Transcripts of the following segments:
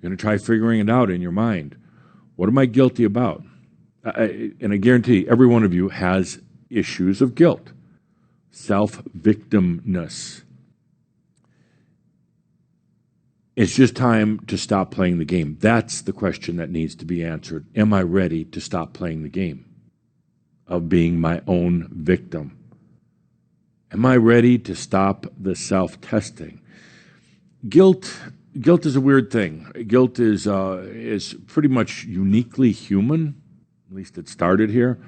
You're going to try figuring it out in your mind. What am I guilty about? And I guarantee every one of you has issues of guilt, self-victimness. It's just time to stop playing the game. That's the question that needs to be answered. Am I ready to stop playing the game of being my own victim? Am I ready to stop the self-testing? Guilt is a weird thing. Guilt is pretty much uniquely human. At least it started here.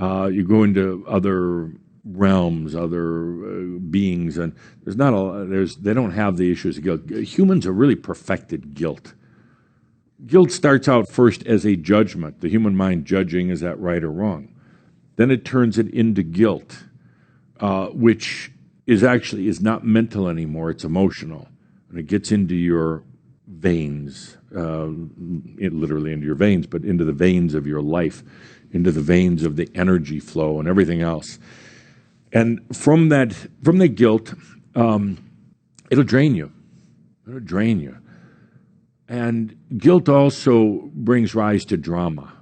You go into other realms, other beings, and they don't have the issues of guilt. Humans are really perfected guilt. Guilt starts out first as a judgment, the human mind judging, is that right or wrong? Then it turns it into guilt, which is not mental anymore, it's emotional. And it gets into your veins, literally into your veins, but into the veins of your life, into the veins of the energy flow and everything else. And from the guilt, it'll drain you. It'll drain you. And guilt also brings rise to drama.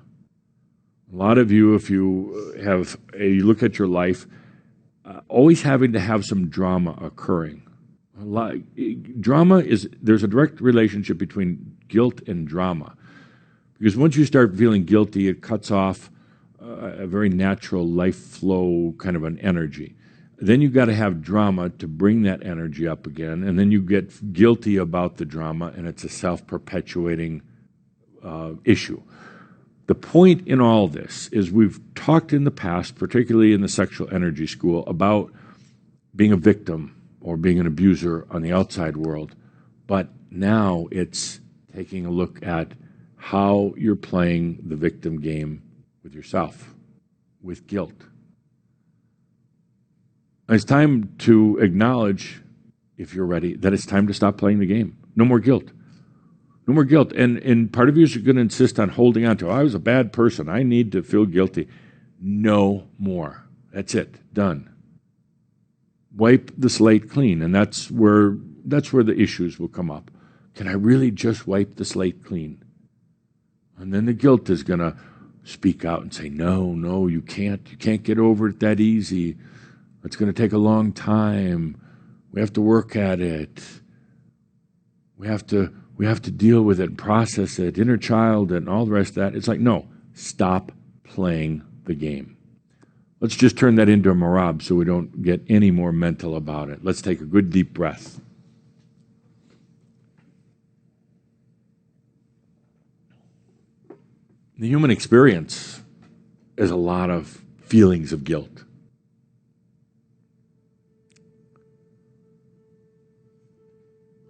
A lot of you, if you look at your life, always having to have some drama occurring. There's a direct relationship between guilt and drama. Because once you start feeling guilty, it cuts off a very natural life flow kind of an energy. Then you've got to have drama to bring that energy up again, and then you get guilty about the drama, and it's a self-perpetuating issue. The point in all this is we've talked in the past, particularly in the sexual energy school, about being a victim or being an abuser on the outside world, but now it's taking a look at how you're playing the victim game with yourself, with guilt. It's time to acknowledge, if you're ready, that it's time to stop playing the game. No more guilt. No more guilt. And part of you is going to insist on holding on to, I was a bad person, I need to feel guilty. No more. That's it. Done. Wipe the slate clean, and that's where the issues will come up. Can I really just wipe the slate clean? And then the guilt is going to speak out and say, no, you can't get over it that easy. It's going to take a long time. We have to work at it. We have to deal with it and process it, inner child and all the rest of that. It's like, no, stop playing the game. Let's just turn that into a Merabh so we don't get any more mental about it. Let's take a good deep breath. The human experience is a lot of feelings of guilt.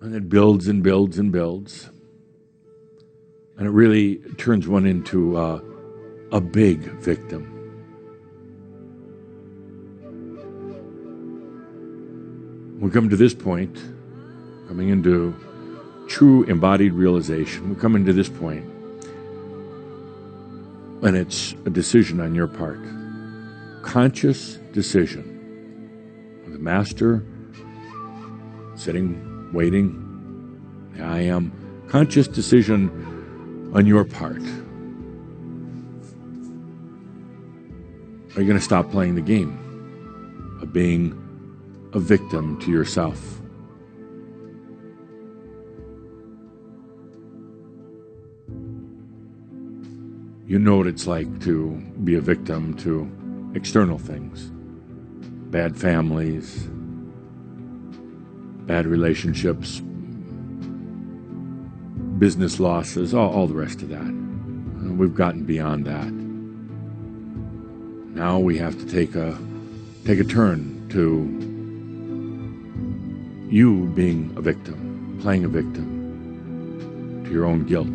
And it builds and builds and builds. And it really turns one into a big victim. We come to this point, coming into true embodied realization, we come into this point, and it's a decision on your part. Conscious decision. The master, sitting, waiting, the I am. Conscious decision on your part. Are you going to stop playing the game of being a victim to yourself? You know what it's like to be a victim to external things. Bad families, bad relationships, business losses, all the rest of that. And we've gotten beyond that. Now we have to take a turn to you being a victim, playing a victim to your own guilt.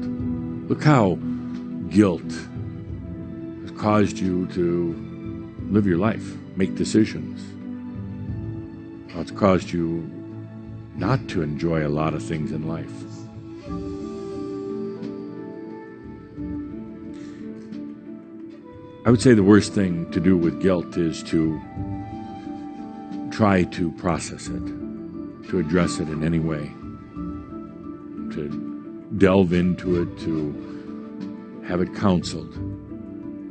Look how guilt has caused you to live your life, make decisions. How it's caused you not to enjoy a lot of things in life. I would say the worst thing to do with guilt is to try to process it, to address it in any way, to delve into it, to have it counseled.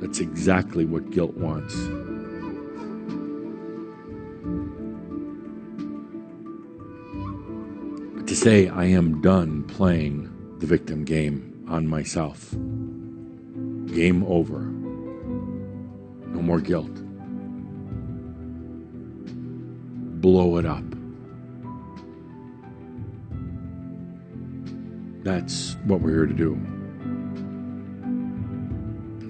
That's exactly what guilt wants. But to say, I am done playing the victim game on myself. Game over. No more guilt. Blow it up. That's what we're here to do.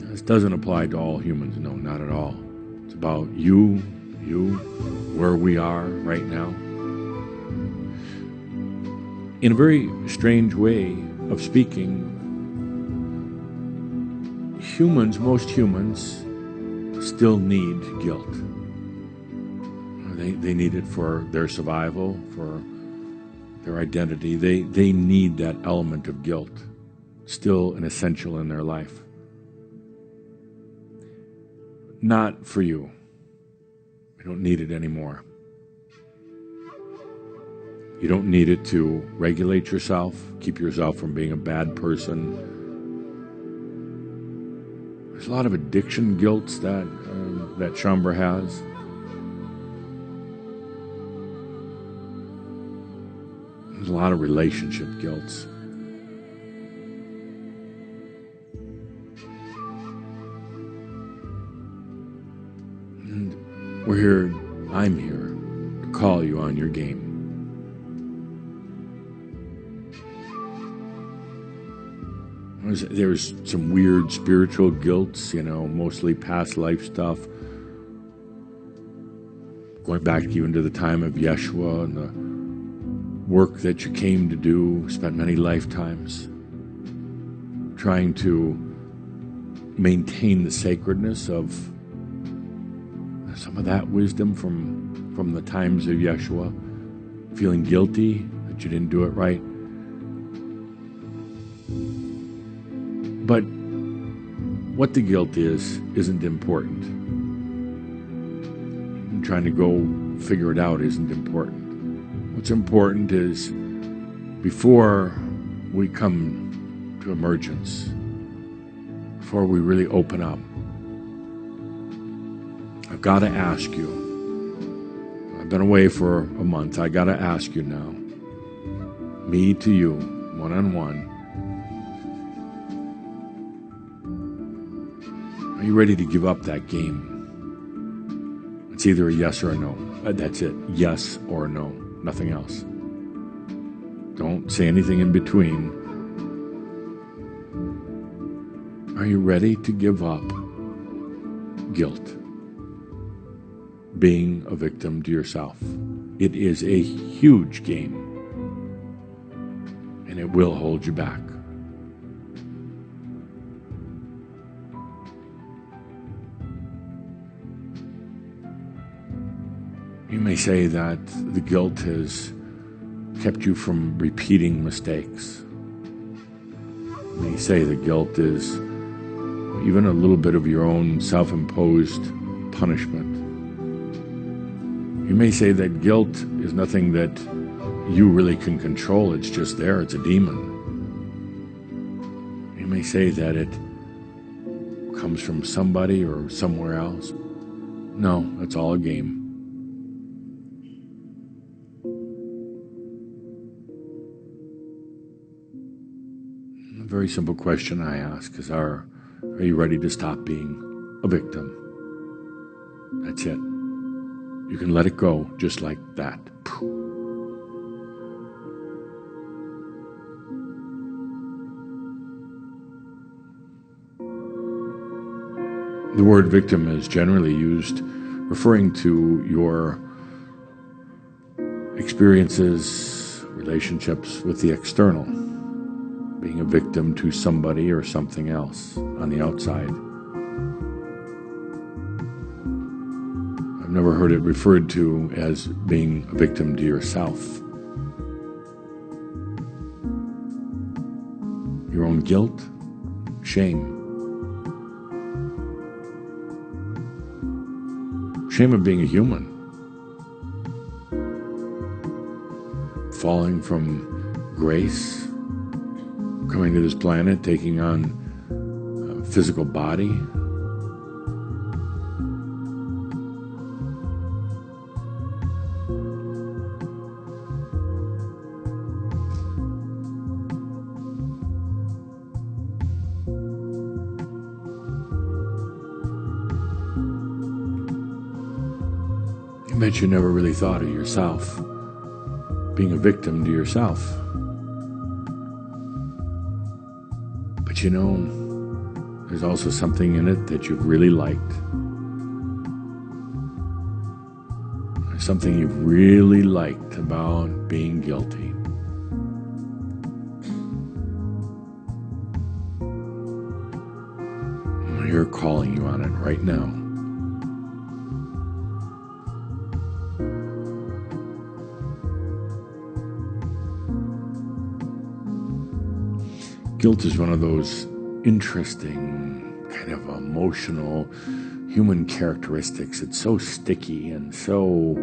This doesn't apply to all humans, no, not at all. It's about you, where we are right now. In a very strange way of speaking, most humans still need guilt. They need it for their survival, for their identity. They need that element of guilt, still an essential in their life. Not for you. You don't need it anymore. You don't need it to regulate yourself, keep yourself from being a bad person. There's a lot of addiction guilt that Shaumbra has. There's a lot of relationship guilt. And I'm here to call you on your game. There's some weird spiritual guilt, mostly past life stuff. Going back even to the time of Yeshua and the work that you came to do, spent many lifetimes trying to maintain the sacredness of some of that wisdom from the times of Yeshua, feeling guilty that you didn't do it right. But what the guilt isn't important. Trying to go figure it out isn't important. What's important is before we come to emergence, before we really open up, I've got to ask you. I've been away for a month. I got to ask you now, me to you, one-on-one, are you ready to give up that game? It's either a yes or a no. That's it. Yes or no. Nothing else. Don't say anything in between. Are you ready to give up guilt? Being a victim to yourself. It is a huge game. And it will hold you back. You may say that the guilt has kept you from repeating mistakes. You may say the guilt is even a little bit of your own self-imposed punishment. You may say that guilt is nothing that you really can control. It's just there. It's a demon. You may say that it comes from somebody or somewhere else. No, it's all a game. A very simple question I ask is, are you ready to stop being a victim? That's it. You can let it go just like that. The word victim is generally used referring to your experiences, relationships with the external. Being a victim to somebody or something else on the outside. I've never heard it referred to as being a victim to yourself. Your own guilt, shame. Shame of being a human. Falling from grace, coming to this planet, taking on a physical body. I bet you never really thought of yourself being a victim to yourself. But you know, there's also something in it that you've really liked. There's something you've really liked about being guilty. And you're calling you on it right now. Guilt is one of those interesting, kind of emotional human characteristics. It's so sticky and so,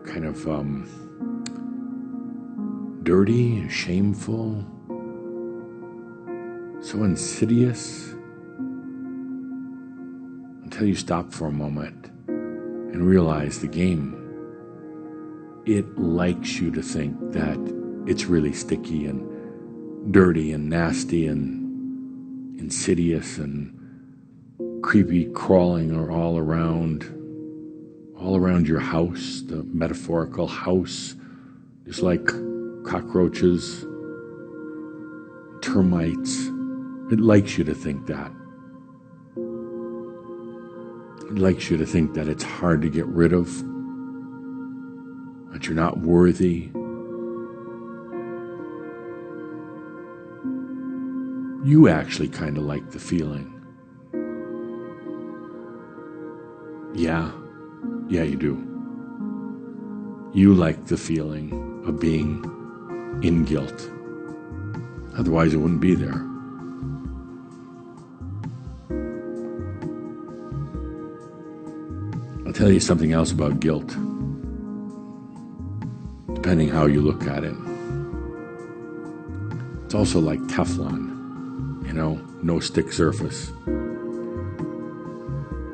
kind of dirty, shameful, so insidious, until you stop for a moment and realize the game, it likes you to think that it's really sticky and dirty and nasty and insidious and creepy, crawling all around your house, the metaphorical house, just like cockroaches, termites. It likes you to think that. It likes you to think that it's hard to get rid of, that you're not worthy. You actually kind of like the feeling. Yeah, you do. You like the feeling of being in guilt. Otherwise, it wouldn't be there. I'll tell you something else about guilt, depending how you look at it. It's also like Teflon. No stick surface.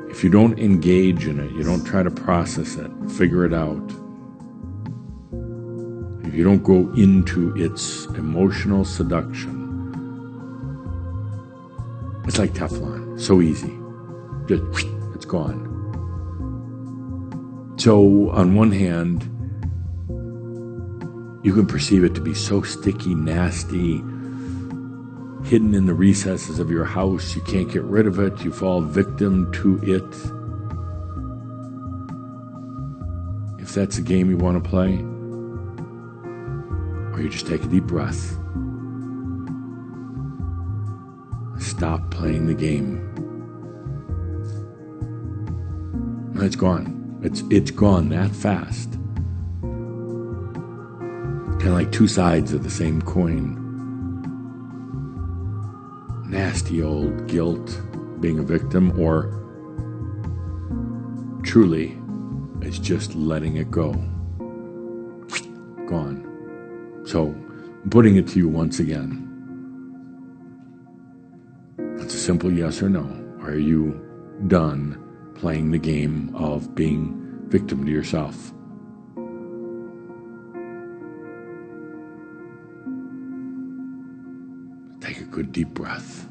If you don't engage in it, you don't try to process it, figure it out, if you don't go into its emotional seduction, it's like Teflon, so easy. Just, it's gone. So on one hand, you can perceive it to be so sticky, nasty, hidden in the recesses of your house. You can't get rid of it. You fall victim to it. If that's a game you want to play, or you just take a deep breath, stop playing the game. And it's gone. It's gone that fast. Kind of like two sides of the same coin. Nasty old guilt, being a victim, or truly it's just letting it go. Gone. So I'm putting it to you once again. It's a simple yes or no. Are you done playing the game of being victim to yourself? Take a good deep breath.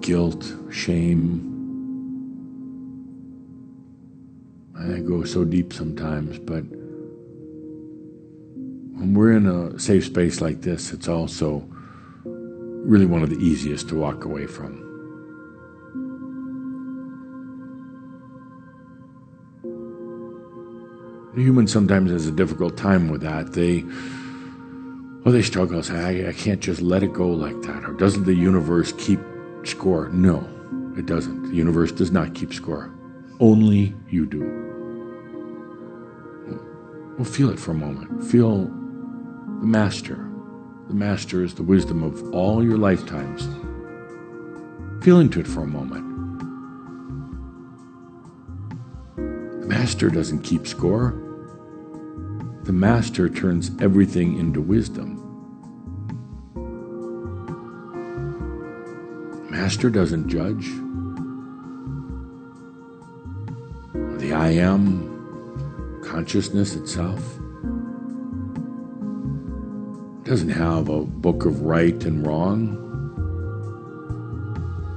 Guilt, shame. I go so deep sometimes, but when we're in a safe space like this, it's also really one of the easiest to walk away from. The human sometimes has a difficult time with that. They struggle, say, I can't just let it go like that. Or doesn't the universe keep score? No, it doesn't. The universe does not keep score. Only you do. Well, feel it for a moment. Feel the master. The master is the wisdom of all your lifetimes. Feel into it for a moment. The Master doesn't keep score. The master turns everything into wisdom. Master doesn't judge. The I am, consciousness itself, doesn't have a book of right and wrong.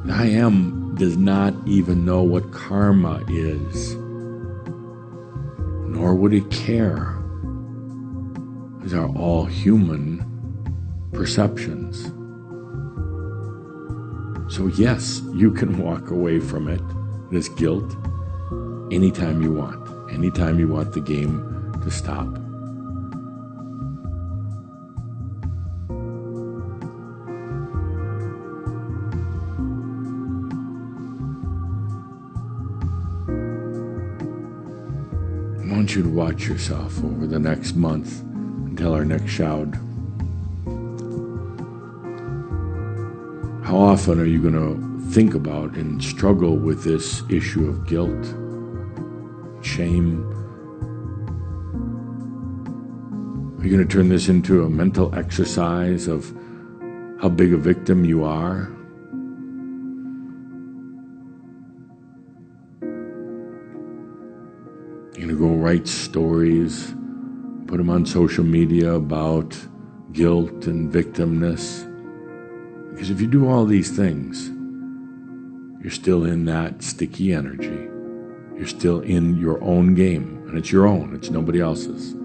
The I am does not even know what karma is, nor would it care. These are all human perceptions. So yes, you can walk away from it, this guilt, anytime you want the game to stop. I want you to watch yourself over the next month until our next Shoud. How often are you going to think about and struggle with this issue of guilt, shame? Are you going to turn this into a mental exercise of how big a victim you are? You're going to go write stories, put them on social media about guilt and victimness. Because if you do all these things, you're still in that sticky energy. You're still in your own game, and it's your own, it's nobody else's.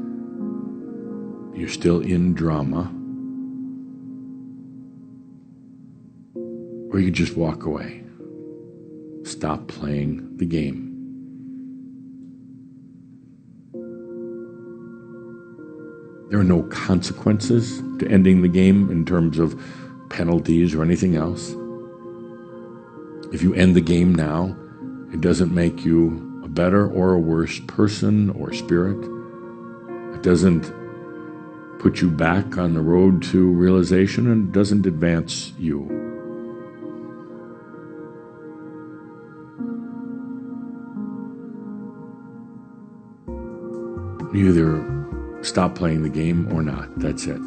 You're still in drama. Or you just walk away. Stop playing the game. There are no consequences to ending the game in terms of penalties or anything else. If you end the game now, it doesn't make you a better or a worse person or spirit. It doesn't put you back on the road to realization, and it doesn't advance you. You either stop playing the game or not. That's it.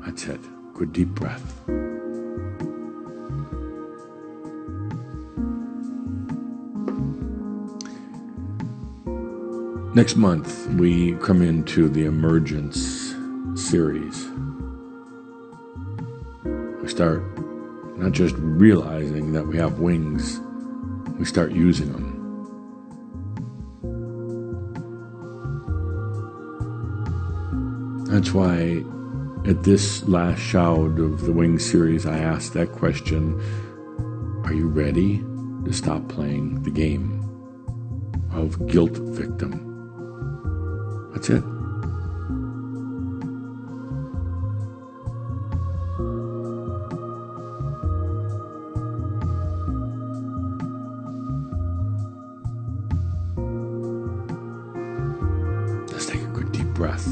That's it. Good deep breath. Next month, we come into the Emergence series. We start not just realizing that we have wings, we start using them. That's why at this last Shoud of the Wings series, I asked that question, are you ready to stop playing the game of guilt victim? That's it. Let's take a good deep breath.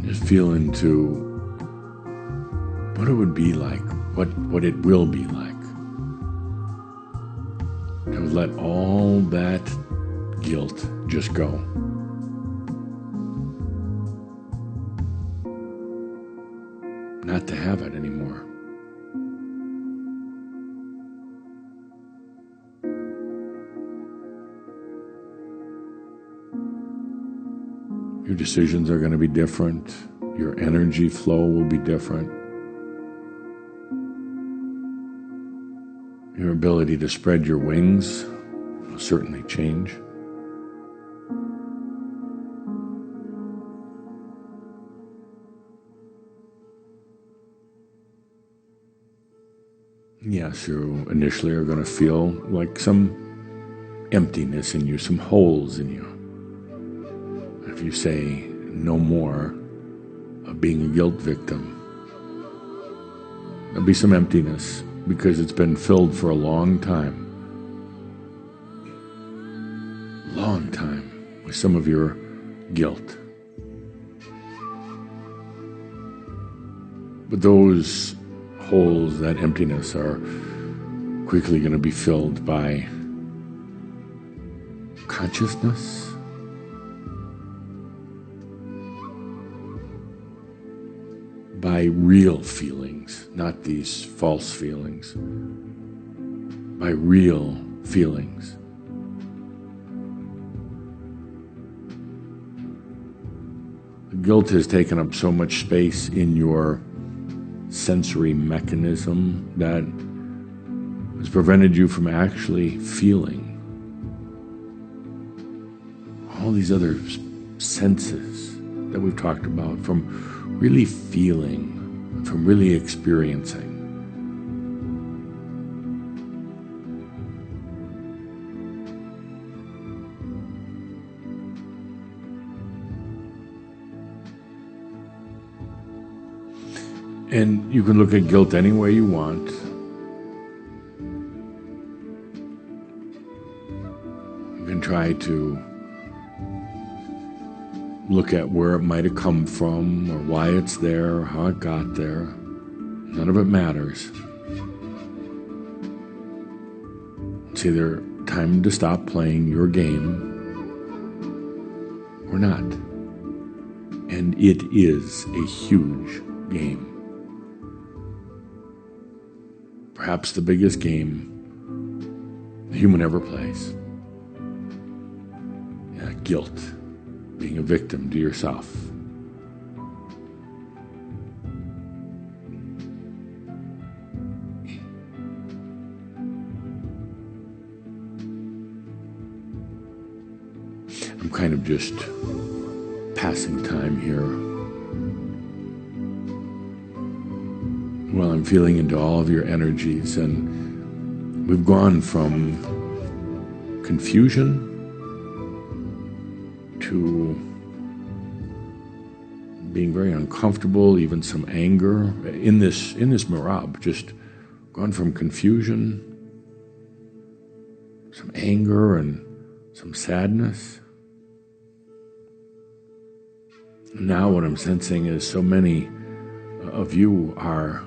Just feel into what it would be like, what it will be like to let all that guilt just go. Not to have it anymore. Your decisions are going to be different. Your energy flow will be different. Your ability to spread your wings will certainly change. Yes, you initially are going to feel like some emptiness in you, some holes in you. If you say no more of being a guilt victim, there'll be some emptiness because it's been filled for a long time with some of your guilt. But those holes, that emptiness, are quickly going to be filled by consciousness, by real feelings, not these false feelings, by real feelings. Guilt has taken up so much space in your sensory mechanism that has prevented you from actually feeling all these other senses that we've talked about, from really feeling, from really experiencing. And you can look at guilt any way you want. You can try to look at where it might have come from, or why it's there, or how it got there. None of it matters. It's either time to stop playing your game or not. And it is a huge game. Perhaps the biggest game the human ever plays. Yeah, guilt. Being a victim to yourself. I'm kind of just passing time here while I'm feeling into all of your energies, and we've gone from confusion to being very uncomfortable, even some anger in this Merabh. Just gone from confusion, some anger, and some sadness. Now what I'm sensing is so many of you are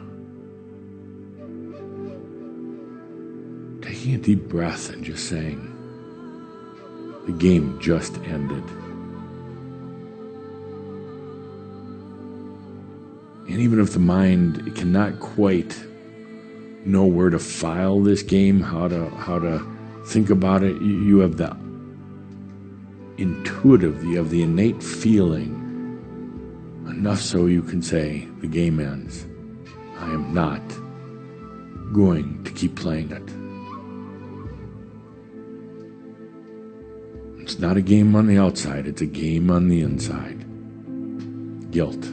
taking a deep breath and just saying, the game just ended. And even if the mind cannot quite know where to file this game, how to think about it, you have the intuitive, you have the innate feeling, enough so you can say, the game ends. I am not going to keep playing it. It's not a game on the outside, it's a game on the inside. Guilt.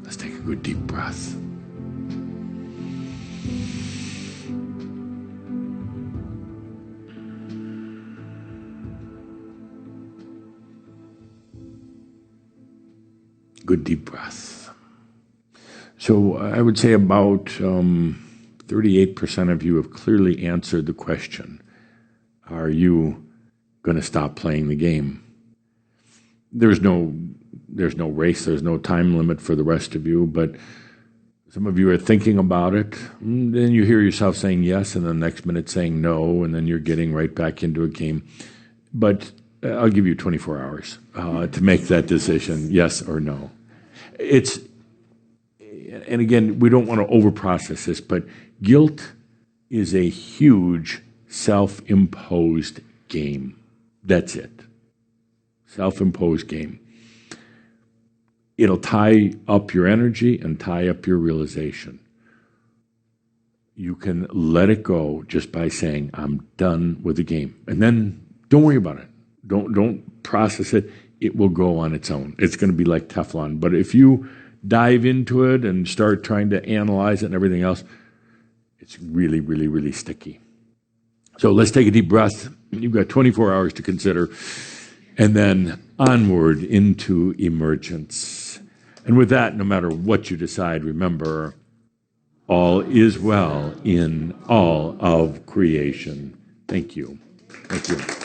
Let's take a good deep breath. Good deep breath. So I would say about 38% of you have clearly answered the question. Are you going to stop playing the game? There's no race, there's no time limit for the rest of you, but some of you are thinking about it. Then you hear yourself saying yes, and the next minute saying no, and then you're getting right back into a game. But I'll give you 24 hours to make that decision, yes or no. And again, we don't want to overprocess this, but guilt is a huge self-imposed game. That's it. Self-imposed game. It'll tie up your energy and tie up your realization. You can let it go just by saying, I'm done with the game. And then don't worry about it. Don't process it. It will go on its own. It's going to be like Teflon. But if you dive into it and start trying to analyze it and everything else, it's really, really, really sticky. So let's take a deep breath. You've got 24 hours to consider, and then onward into emergence. And with that, no matter what you decide, remember, all is well in all of creation. Thank you. Thank you.